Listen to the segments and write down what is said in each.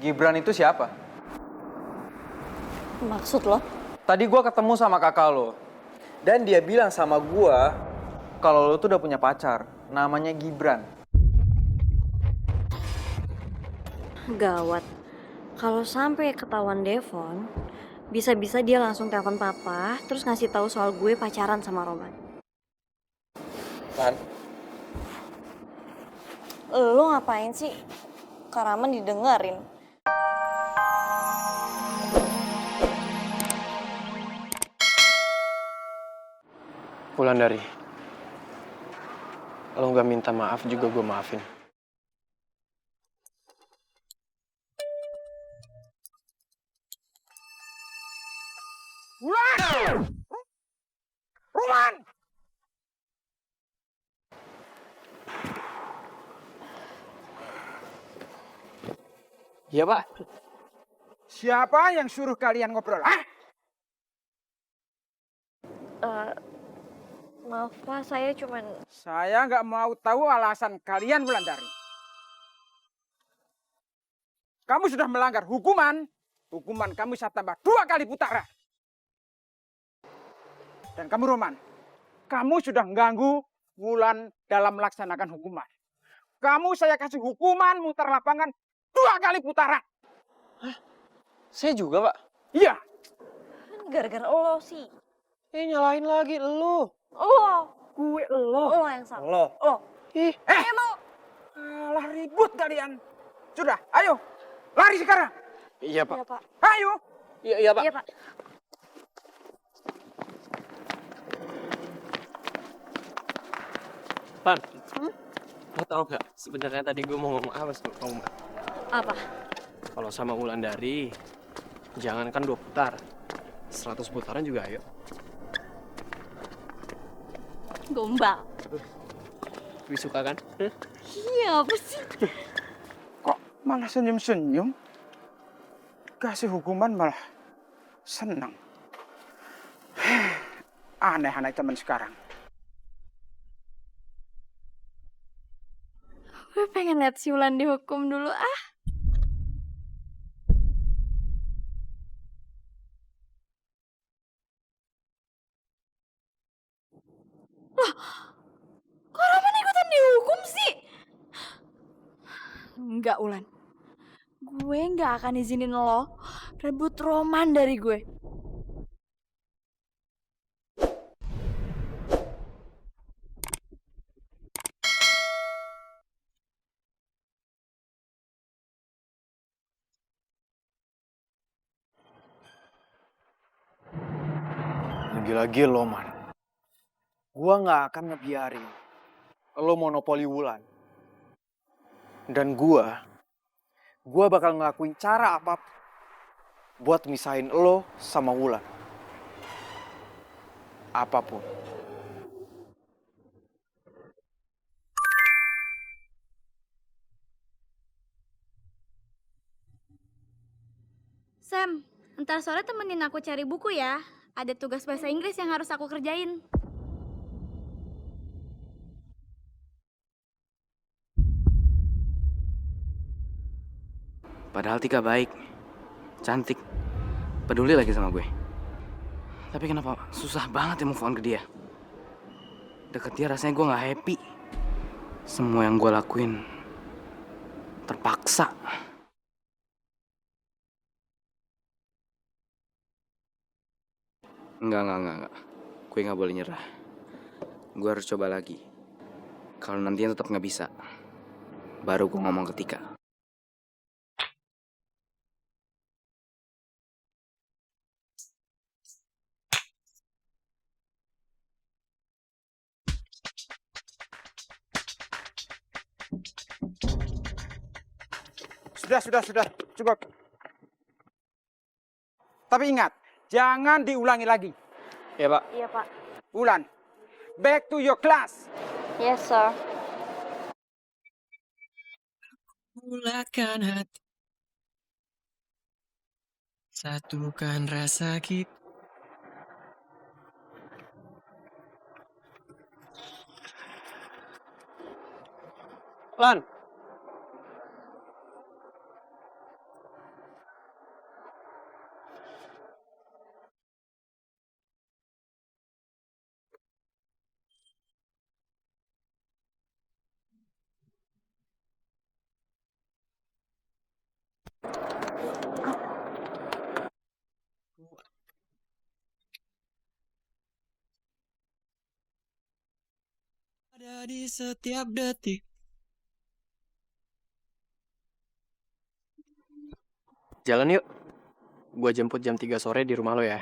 Gibran itu siapa? Maksud lo? Tadi gue ketemu sama kakak lo. Dan dia bilang sama gue kalau lo tuh udah punya pacar. Namanya Gibran. Gawat. Kalau sampai ketahuan Devon, bisa-bisa dia langsung telepon papa, terus ngasih tahu soal gue pacaran sama Roman. Lan, Lo ngapain sih? Karaman didengerin. Wulandari, lo nggak minta maaf juga gue maafin. Wulan! Roman! Iya pak. Siapa yang suruh kalian ngobrol? Ah? Maaf Pak, saya cuman... Saya nggak mau tahu alasan kalian, Wulandari. Kamu sudah melanggar hukuman. Hukuman kamu saya tambah 2 kali putara. Dan kamu, Roman, kamu sudah mengganggu Wulan dalam melaksanakan hukuman. Kamu saya kasih hukuman mutar lapangan 2 kali putaran. Saya juga pak. Iya. Gara-gara lo sih. Nyalahin lagi lo. Lo! Gue lo. Lo yang salah. lo. Lo. Ih, Lo! Alah ribut kalian. Sudah, ayo. Lari sekarang. iya pak. Iya Pak. Ayo. Iya pak. Iya Pak. Pan, lo tau gak sebenarnya tadi gue mau ngomong apa sama kamu? Apa? Kalau sama Wulandari, jangankan 2 putar, 100 putaran juga ayo. Gombal. Lebih suka kan? Iya, apa sih? Kok malah senyum-senyum? Kasih hukuman malah senang. Aneh-aneh teman sekarang. Gue pengen lihat si Wulan dihukum dulu, ah. Loh, kok Roman ikutan dihukum sih? Enggak, Wulan. Gue nggak akan izinin lo rebut Roman dari gue. Lagi-lagi lo, Man. Gua nggak akan ngebiarin lo monopoli Wulan. Dan gua bakal ngelakuin cara apapun buat misahin lo sama Wulan. Apapun. Sam, ntar sore temenin aku cari buku ya. Ada tugas bahasa Inggris yang harus aku kerjain. Padahal Tika baik, cantik, peduli lagi sama gue. Tapi kenapa susah banget ya move on ke dia? Deket dia rasanya gue gak happy. Semua yang gue lakuin terpaksa. Enggak. Gue gak boleh nyerah. Gue harus coba lagi. Kalau nantinya tetap gak bisa, baru gue ngomong ke Tika. Sudah. Cukup. Tapi ingat, jangan diulangi lagi. Iya pak. Iya, Pak. Wulan, back to your class. Yes, sir. Bulatkan hati, satukan rasa kita. Lan. Ada di setiap detik. Jalan yuk. Gua jemput jam 3 sore di rumah lo ya.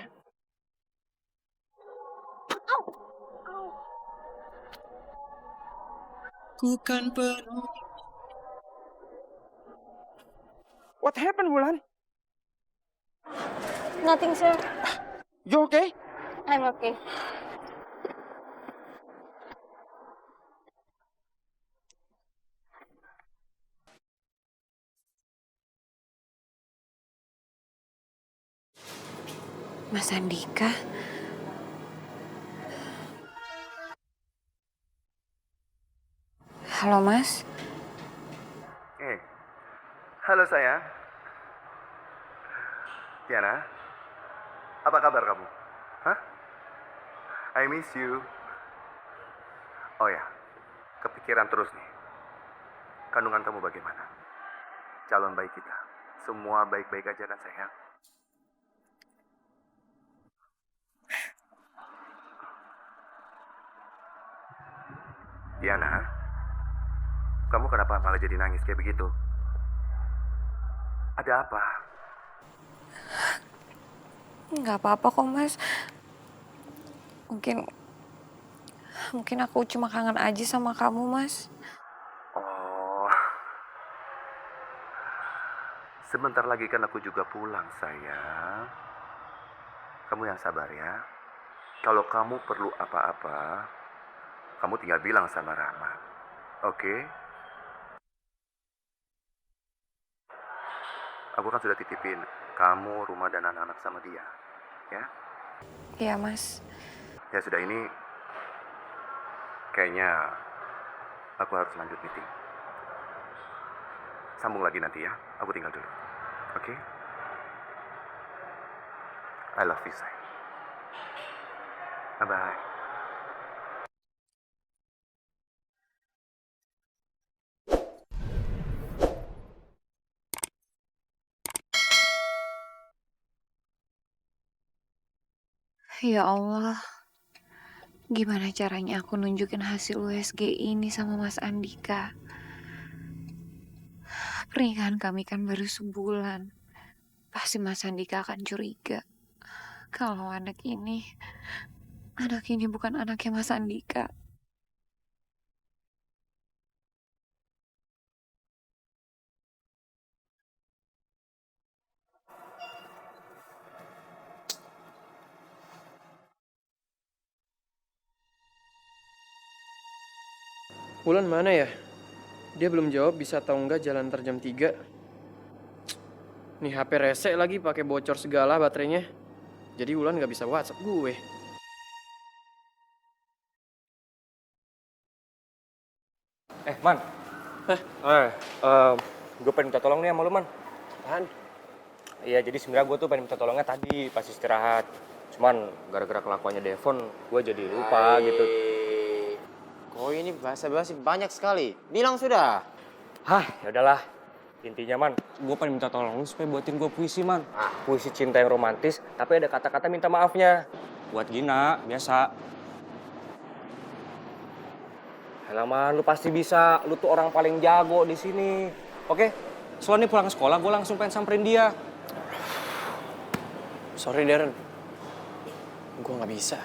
Ku kan penuh. What happened, Wulan? Nothing, sir. You okay? I'm okay. Mas Andika? Halo, Mas. Halo sayang. Tiana, apa kabar kamu? Hah? I miss you. Oh ya, kepikiran terus nih. Kandungan kamu bagaimana? Calon bayi kita. Semua baik-baik aja kan sayang? Tiana, kamu kenapa malah jadi nangis kayak begitu? Ada apa? Nggak apa-apa kok, Mas. Mungkin aku cuma kangen aja sama kamu, Mas. Oh, sebentar lagi kan aku juga pulang, sayang. Kamu yang sabar ya. Kalau kamu perlu apa-apa, kamu tinggal bilang sama Rama. Oke? Aku kan sudah titipin kamu, rumah, dan anak-anak sama dia. Ya? Iya, Mas. Ya sudah, ini kayaknya aku harus lanjut meeting. Sambung lagi nanti ya. Aku tinggal dulu. Oke? I love you, sayang. Bye-bye. Ya Allah. Gimana caranya aku nunjukin hasil USG ini sama Mas Andika? Pernikahan kami kan baru sebulan. Pasti Mas Andika akan curiga. Kalau anak ini bukan anaknya Mas Andika. Wulan mana ya? Dia belum jawab bisa atau enggak jalan ntar jam 3. Nih HP rese lagi pakai bocor segala baterainya. Jadi Wulan nggak bisa WhatsApp gue. Man. Gue pengen minta tolong nih sama lu, Man. Apaan? Iya, jadi sebenarnya gue tuh pengen minta tolongnya tadi pas istirahat. Cuman gara-gara kelakuannya Devon, gue jadi lupa gitu. Kok ini basa-basi banyak sekali. Bilang sudah. Hah, ya udahlah. Intinya, Man, gue pengen minta tolong lu supaya buatin gue puisi, Man. Puisi cinta yang romantis, tapi ada kata-kata minta maafnya. Buat Gina, biasa. Alah, Man, lu pasti bisa. Lu tuh orang paling jago di sini. Oke? Soalnya pulang sekolah, gue langsung pengen samperin dia. Sorry Darren. Gue nggak bisa.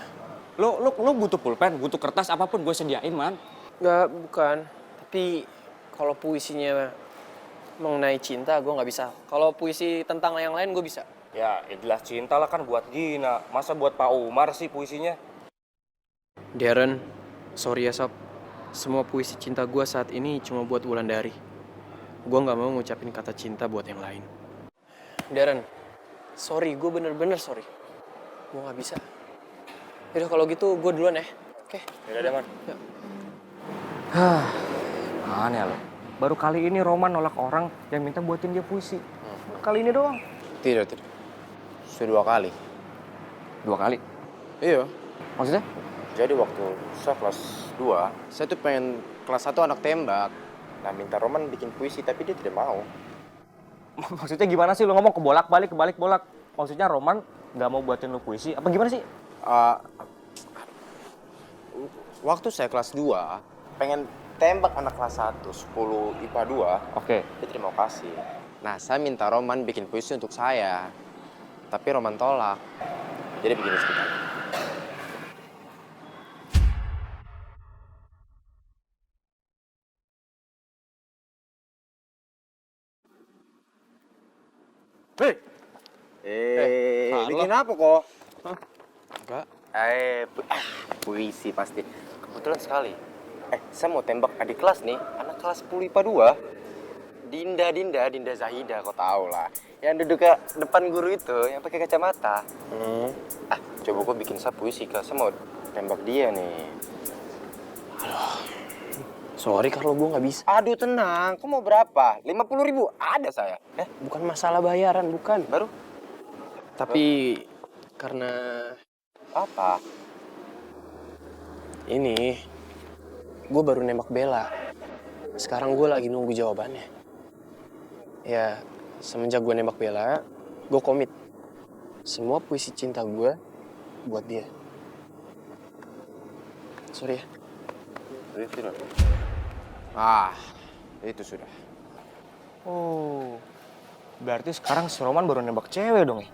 Lu butuh pulpen, butuh kertas, apapun gue sediain, Man. Nggak, bukan. Tapi kalau puisinya mengenai cinta, gue nggak bisa. Kalau puisi tentang yang lain, gue bisa. Ya jelas cinta lah kan buat Gina. Masa buat Pak Umar sih puisinya? Darren, sorry ya Sob. Semua puisi cinta gue saat ini cuma buat Wulandari. Gue nggak mau ngucapin kata cinta buat yang lain. Darren, sorry, gue bener-bener sorry. Gue nggak bisa. Yaudah kalau gitu gue duluan ya. Oke. Yaudah deh, Man. Ya. Aneh lo. Baru kali ini Roman nolak orang yang minta buatin dia puisi. Kali ini doang. Tidak. Sudah 2 kali. 2 kali? Iya. Maksudnya? Jadi waktu saya kelas 2, saya tuh pengen kelas 1 anak tembak. Nah, minta Roman bikin puisi, tapi dia tidak mau. Maksudnya gimana sih lu ngomong kebolak-balik bolak? Maksudnya Roman nggak mau buatin lu puisi? Apa gimana sih? Waktu saya kelas 2, pengen tembak anak kelas 1, 10 IPA 2. Oke. Dia terima kasih. Nah, saya minta Roman bikin puisi untuk saya. Tapi Roman tolak. Jadi begini ceritanya. Bikin apa kok? Enggak. Puisi pasti. Kebetulan sekali. Saya mau tembak adik kelas nih, anak kelas 10 IPA 2. Dinda Zahida, kau tahu lah. Yang duduk ke depan guru itu, yang pakai kacamata. Coba kau bikin saya puisi, Kak. Saya mau tembak dia nih. Sorry kalau gue nggak bisa. Aduh, tenang. Kau mau berapa? 50.000? Ada saya. Bukan masalah bayaran, bukan. Baru? Tapi karena Apa? ini, gue baru nembak Bella. Sekarang gue lagi nunggu jawabannya. Ya, semenjak gue nembak Bella, gue komit. Semua puisi cinta gue buat dia. Sorry ya. Itu sudah. Oh, berarti sekarang si Roman baru nembak cewek dong ya?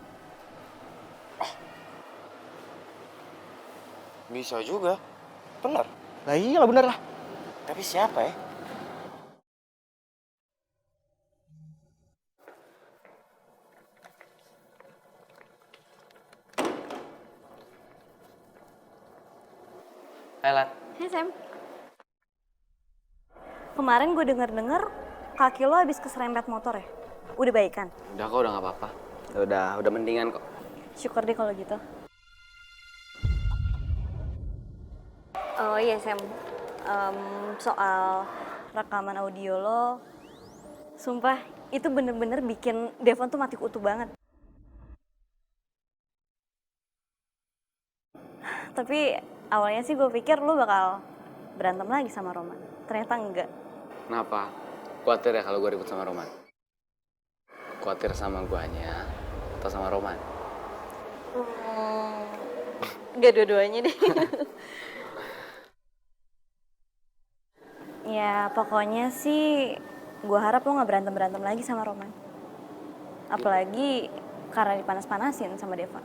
Bisa juga. Benar. Lah iyalah bener lah. Tapi siapa ya? Hai Lat. Hai Sam. Kemarin gue denger-denger kaki lo habis keserempet motor ya? Udah baikan? Udah kok, udah nggak apa-apa. Udah mendingan kok. Syukur deh kalau gitu. Oh iya Sam, soal rekaman audio lo, sumpah itu bener-bener bikin Devon tuh mati kutu banget. Tapi awalnya sih gue pikir lo bakal berantem lagi sama Roman. Ternyata enggak. Kenapa? Khawatir ya kalau gue ribut sama Roman? Khawatir sama guanya atau sama Roman? Enggak dua-duanya deh. Ya pokoknya sih gue harap lo gak berantem-berantem lagi sama Roman. Apalagi karena dipanas-panasin sama Devon.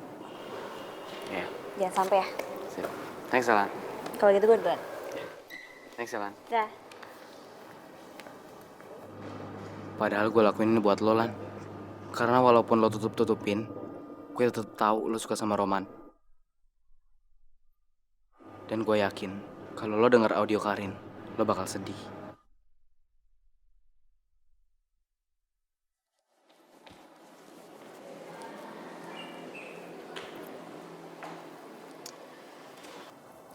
Iya. Jangan sampai ya. Sip. Thanks, Alan. Kalau gitu gue duluan. Thanks, Alan. Dah. Padahal gue lakuin ini buat lo, Lan. Karena walaupun lo tutup-tutupin, gue tetep tahu lo suka sama Roman. Dan gue yakin, kalau lo denger audio Karin, lo bakal sedih.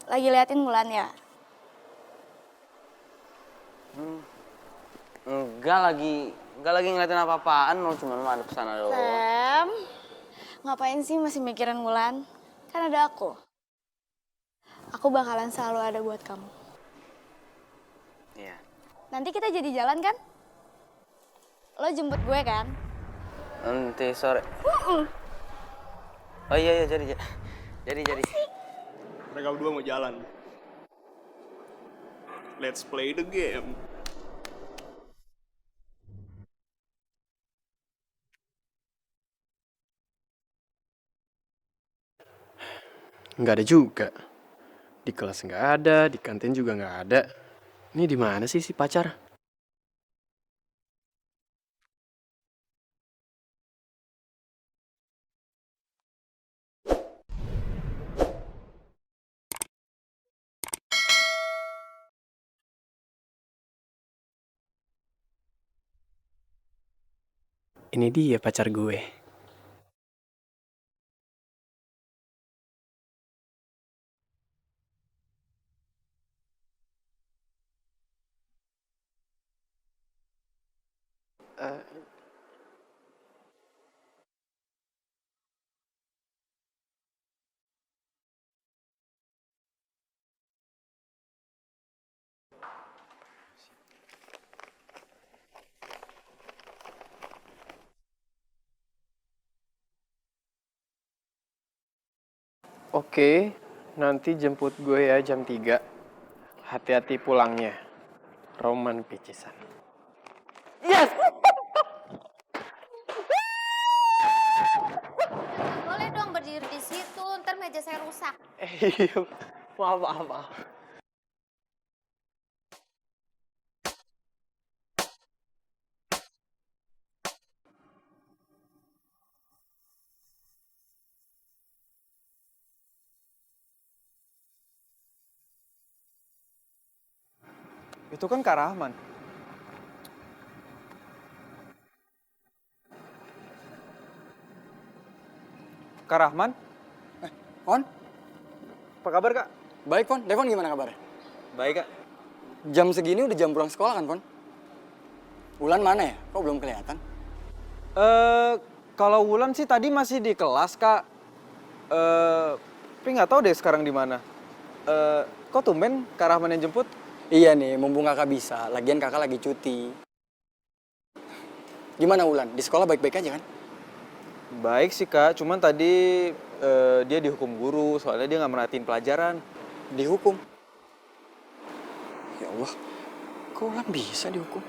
Lagi liatin Mulan ya? Enggak lagi ngeliatin apa-apaan, lo cuma madep sana doang. Sam, ngapain sih masih mikirin Mulan? Kan ada aku. Aku bakalan selalu ada buat kamu. Iya. Nanti kita jadi jalan kan? Lo jemput gue kan? Nanti sore. Oh iya jadi. Mereka berdua mau jalan. Let's play the game. Nggak ada juga. Di kelas nggak ada, di kantin juga nggak ada. Ini di mana sih si pacar? Ini dia pacar gue. Oke, nanti jemput gue ya jam 3. Hati-hati pulangnya. Roman picisan. Boleh dong berdiri di situ, ntar meja saya rusak. Iya, maaf. Itu kan Kak Rahman. Kak Rahman? Kon? Apa kabar, Kak? Baik, Kon. Devon gimana kabarnya? Baik, Kak. Jam segini udah jam pulang sekolah kan, Kon? Wulan mana ya? Kok belum kelihatan? Kalau Wulan sih tadi masih di kelas, Kak. Tapi nggak tahu deh sekarang di mana. Kok tumben Kak Rahman yang jemput? Iya nih, mumpung kakak bisa. Lagian kakak lagi cuti. Gimana Wulan? Di sekolah baik-baik aja kan? Baik sih, Kak. Cuman tadi dia dihukum guru soalnya dia nggak merhatiin pelajaran. Dihukum? Ya Allah, kok Wulan bisa dihukum?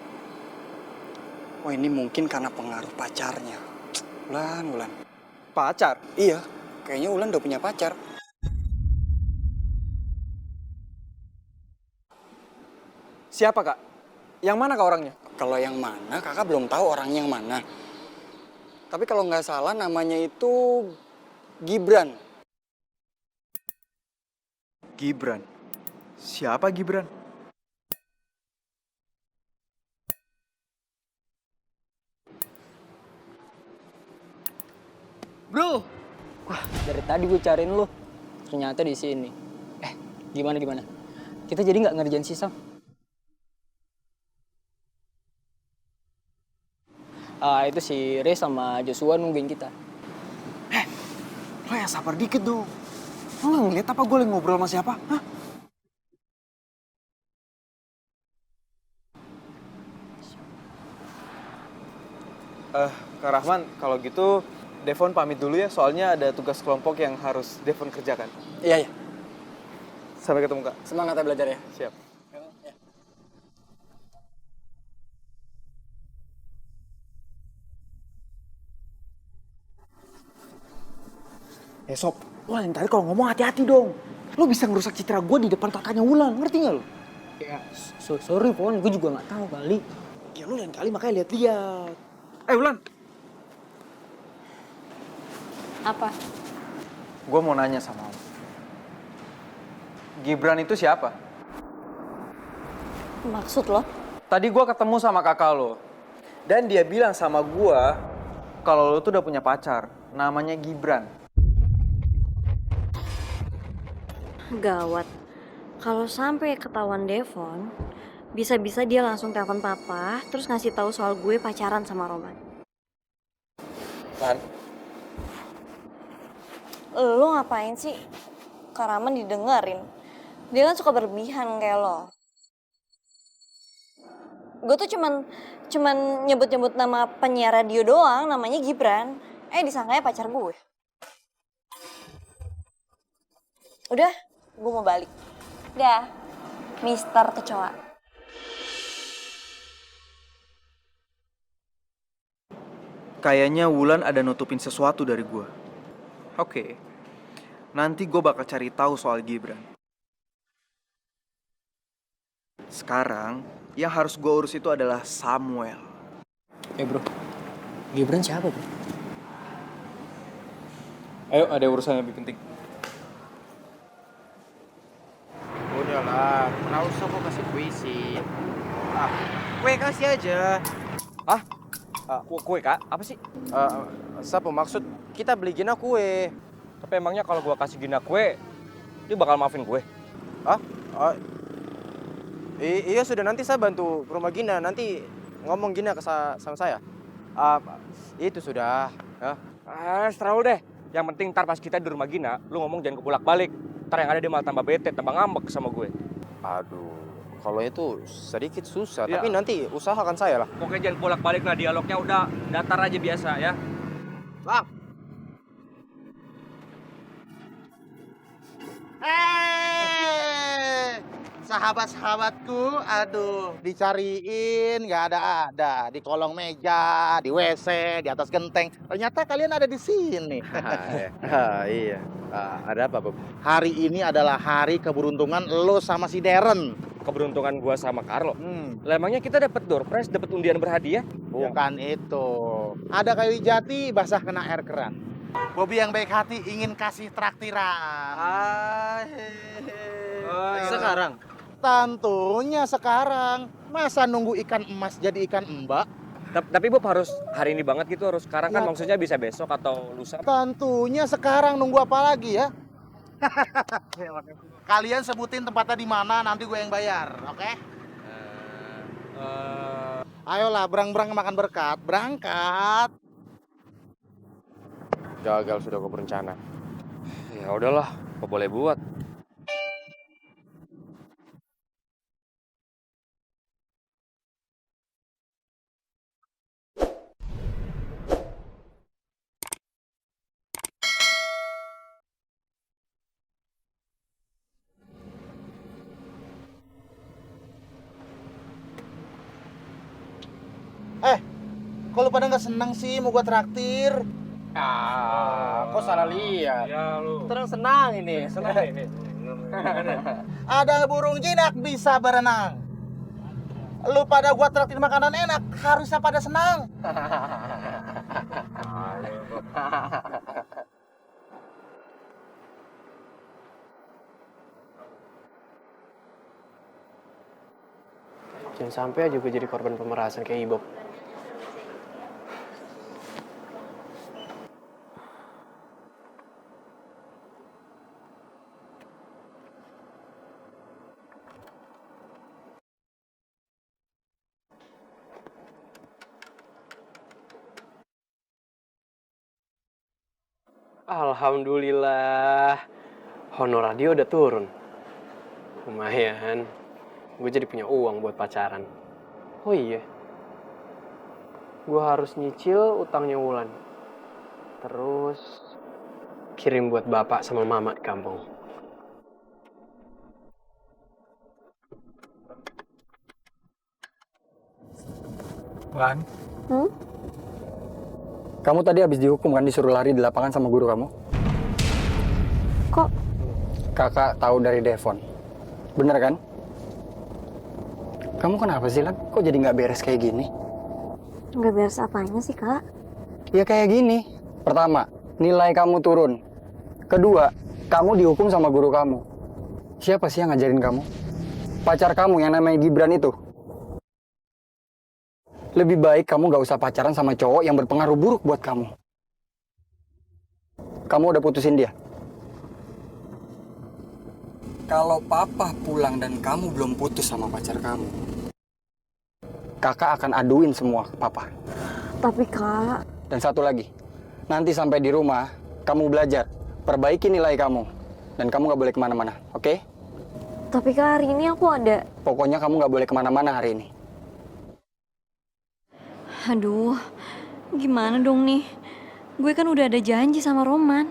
Oh ini mungkin karena pengaruh pacarnya. Wulan. Pacar? Iya, kayaknya Wulan udah punya pacar. Siapa, Kak? Yang mana, Kak, orangnya? Kalau yang mana, kakak belum tahu orangnya yang mana. Tapi kalau nggak salah namanya itu Gibran. Gibran. Siapa Gibran? Bro, wah dari tadi gue cariin lu, ternyata di sini. Gimana? Kita jadi nggak ngerjain sisa? Itu si Ray sama Joshua nungguin kita. Lo yang sabar dikit dong. Lo nggak ngeliat apa gue lagi ngobrol sama siapa? Hah? Kak Rahman, kalau gitu Devon pamit dulu ya, soalnya ada tugas kelompok yang harus Devon kerjakan. Iya. Sampai ketemu, Kak. Semangat ya belajar ya. Siap. Sob, lo yang tadi kalau ngomong hati-hati dong. Lo bisa ngerusak citra gue di depan kakaknya Wulan, ngerti gak lo? Ya, sorry Pon, gue juga nggak tahu kali. Ya lo lain kali makanya lihat-lihat. Wulan. Apa? Gue mau nanya sama lo. Gibran itu siapa? Maksud lo? Tadi gue ketemu sama kakak lo. Dan dia bilang sama gue kalau lo tuh udah punya pacar. Namanya Gibran. Gawat. Kalau sampai ketahuan Devon, bisa-bisa dia langsung telepon papa, terus ngasih tahu soal gue pacaran sama Roman. Lan? Lo ngapain sih? Kak Rahman didengerin. Dia kan suka berlebihan kayak lo. Gue tuh cuman nyebut-nyebut nama penyiar radio doang, namanya Gibran. Disangkanya pacar gue. Udah, gue mau balik. Dah, Mister Kecoa. Kayaknya Wulan ada nutupin sesuatu dari gue. Oke. Nanti gue bakal cari tahu soal Gibran. Sekarang, yang harus gue urus itu adalah Samuel. Bro, Gibran siapa bro? Ayo, ada urusan yang lebih penting. Udahlah, nggak usah kok kasih puisi. Kue kasih aja. Kue kak? Apa sih? Siapa maksud kita beli Gina kue? Tapi emangnya kalau gua kasih Gina kue, dia bakal maafin gue? Iya sudah, nanti saya bantu ke rumah Gina. Nanti ngomong Gina sama saya. Itu sudah. Ya. Seterah lu deh. Yang penting ntar pas kita di rumah Gina, lu ngomong jangan kebulak-balik. Ntar yang ada dia malah tambah bete, tambah ngambek sama gue. Aduh, kalau itu sedikit susah. Ya. Tapi nanti usahakan saya lah. Pokoknya jangan bolak-balik lah, dialognya udah datar aja biasa ya. Bang. sahabat-sahabatku, aduh, dicariin nggak ada. Di kolong meja, di WC, di atas genteng. Ternyata kalian ada di sini. Iya. Ada apa, Bob? Hari ini adalah hari keberuntungan lo sama si Darren. Keberuntungan gua sama Carlo. Lah emangnya kita dapat door prize, dapat undian berhadiah? Bukan itu. Ada kayu jati basah kena air keran. Bobby yang baik hati ingin kasih traktiran. Sekarang? Tentunya sekarang. Masa nunggu ikan emas jadi ikan mbak? Tapi Bob harus hari ini banget gitu, harus sekarang kan Ya. maksudnya bisa besok atau lusa. Tentunya sekarang, nunggu apa lagi ya? Kalian sebutin tempatnya di mana, nanti gue yang bayar, oke? Ayolah, berang-berang makan berkat, berangkat. Gagal sudah gue berencana. Ya udahlah, apa boleh buat. Kok lu pada nggak seneng sih mau gue traktir? Kok salah lihat? Ya lu. Terang senang ini. Ada burung jinak bisa berenang. Lu pada gua traktir makanan enak, harusnya pada senang. Jangan sampai aja gue jadi korban pemerasan kayak Ibob. Alhamdulillah, honor radio udah turun. Lumayan, gue jadi punya uang buat pacaran. Oh iya, gue harus nyicil utangnya Wulan. Terus kirim buat bapak sama mama di kampung. Lan? Kamu tadi habis dihukum kan, disuruh lari di lapangan sama guru kamu? Kok? Kakak tahu dari Devon. Bener kan? Kamu kenapa sih, Lan? Kok jadi nggak beres kayak gini? Nggak beres apanya sih, Kak? Ya kayak gini. Pertama, nilai kamu turun. Kedua, kamu dihukum sama guru kamu. Siapa sih yang ngajarin kamu? Pacar kamu yang namanya Gibran itu. Lebih baik kamu gak usah pacaran sama cowok yang berpengaruh buruk buat kamu. Kamu udah putusin dia? Kalau papa pulang dan kamu belum putus sama pacar kamu, kakak akan aduin semua ke papa. Tapi, Kak... Dan satu lagi, nanti sampai di rumah, kamu belajar, perbaiki nilai kamu. Dan kamu gak boleh kemana-mana, oke? Tapi, Kak, hari ini aku ada... Pokoknya kamu gak boleh kemana-mana hari ini. Aduh, gimana dong nih? Gue kan udah ada janji sama Roman.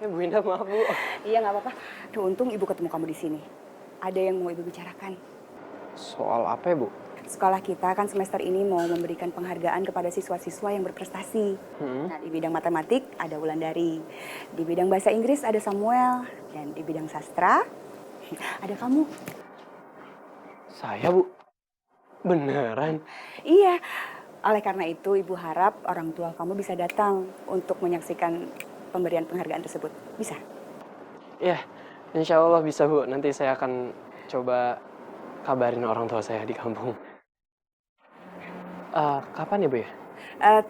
Bu Indah, maaf Bu. Iya nggak apa-apa. Duh, untung ibu ketemu kamu di sini. Ada yang mau ibu bicarakan. Soal apa ya Bu? Sekolah kita kan semester ini mau memberikan penghargaan kepada siswa-siswa yang berprestasi. Nah, di bidang matematik ada Wulandari, di bidang bahasa Inggris ada Samuel, dan di bidang sastra ada kamu. Saya Bu? Beneran? Iya, oleh karena itu ibu harap orang tua kamu bisa datang untuk menyaksikan pemberian penghargaan tersebut. Bisa? Iya, insya Allah bisa Bu. Nanti saya akan coba kabarin orang tua saya di kampung. Kapan ya Bu ya?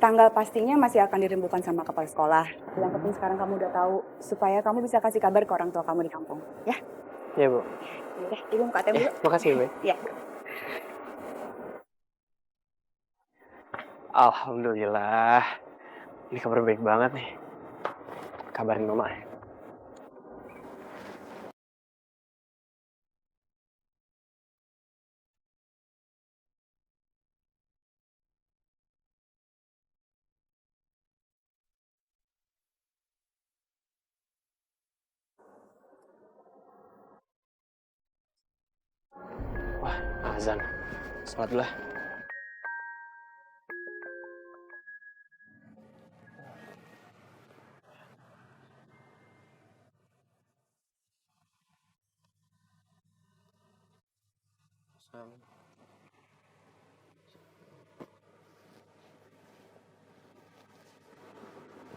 Tanggal pastinya masih akan dirembukan sama kepala sekolah. Yang penting sekarang kamu udah tahu supaya kamu bisa kasih kabar ke orang tua kamu di kampung, ya? Iya Bu. Yaudah, ibu buka ATM dulu. Makasih ya Bu. Iya. Alhamdulillah. Ini kabar baik banget nih. Kabarin mama ya. azan. Sholat dulu lah.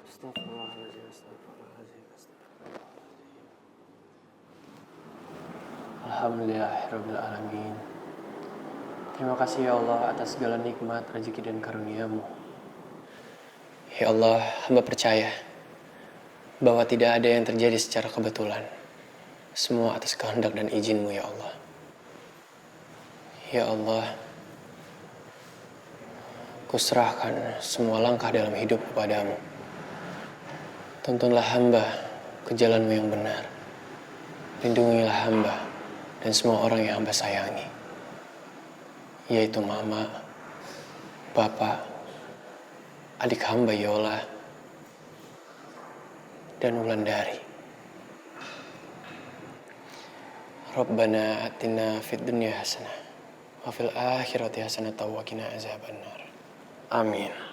Astagfirullahaladzim, astagfirullahaladzim, astagfirullahaladzim. Alhamdulillahirrabbilalamin. Terima kasih ya Allah atas segala nikmat, rezeki dan karunia-Mu. Ya Allah, hamba percaya bahwa tidak ada yang terjadi secara kebetulan. Semua atas kehendak dan izin-Mu ya Allah. Ya Allah, kuserahkan semua langkah dalam hidup kepadamu. Tuntunlah hamba ke jalan-Mu yang benar. Lindungilah hamba dan semua orang yang hamba sayangi, yaitu mama, bapak, adik hamba Yola, dan Wulandari. Rabbana atina fid dunya hasanah wa fil akhirati hasanah wa qina azabannar. Amin.